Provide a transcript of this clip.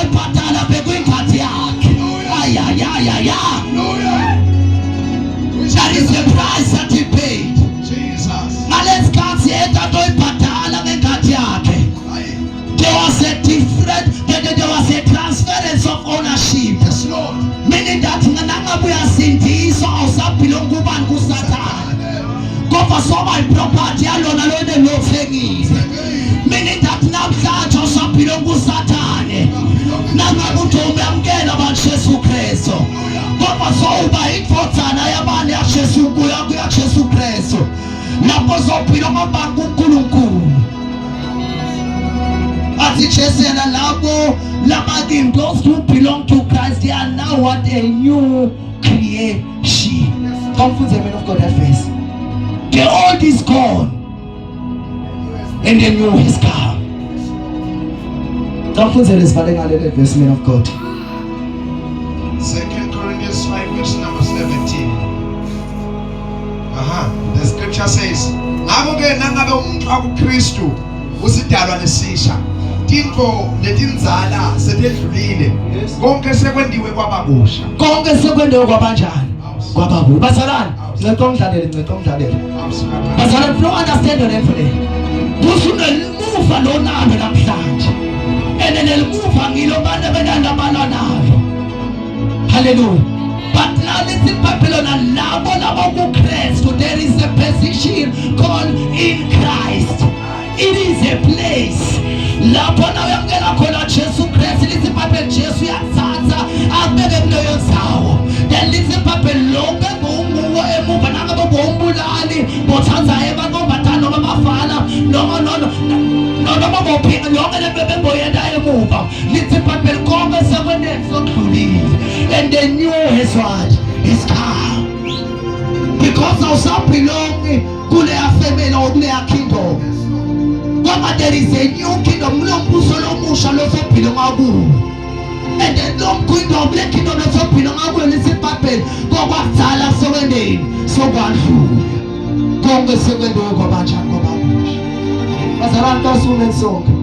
azoyibhatala bekuyinkathi yakhe. Ayayayaya. That is the price that he paid. Ngaleskhathi yena azoyibhatala ngenkathi yakhe. There was a different, there was a transference of ownership. Yes, Lord. Meaning that nangabe uyasindiswa awusaphilonga kubani kuSathane. Kodwa soba iproperty yalona lona lothengile. Meaning that namhlanje awusaphilonga kuSathane. Nangabe uthi uyamkela abaJesu Kristu. Kodwa soba indvodzana yabani yaJesu kuyaJesu Kristu. Lapho sophilonga abantu kuNkulunkulu. Those who belong to Christ, they are now what? A new creation. Come for the men of God at face. The old is gone and the new is come. Come for the verse, men of God. 2 Corinthians 5 verse number 17. The scripture says, Nangabe umuntu akuKristu usidalwa nesisha. Tintfo letinzala sededlulile. Konke sekwendiwe kwababusha. Konke sekwendiwe kwabanjani? Kwababusha. Bazalwane, ngicela Bazalwane, no understand your level. Kusunelimuva lonalo namhlanje. Enelimuva ngilo bantu benandabala nalo. Hallelujah. But now listen, Babylon, labo kuKristu, there is a position called in Christ. It is a place. Lapho na uyamkela khona Jesu Kristu, lithi Bible Jesu yakuthatha akubeke kuleyo ndawo. Then lithi Bible lonke nguwe emuva nangabe bombulali bothanza ebantombatana noma abafana noma bophika yonke le boyenda emuva. Lithi Bible konke sekwendeni sokudlulile. And the new is what? Is come. Because awusabelongi kuleya family or kuleya kingdom. But there is a new kingdom. And the long kingdom, the kingdom of the kingdom is a puppet. Go back to Allah, so when they so bad food. Go seven do go back. As a random song.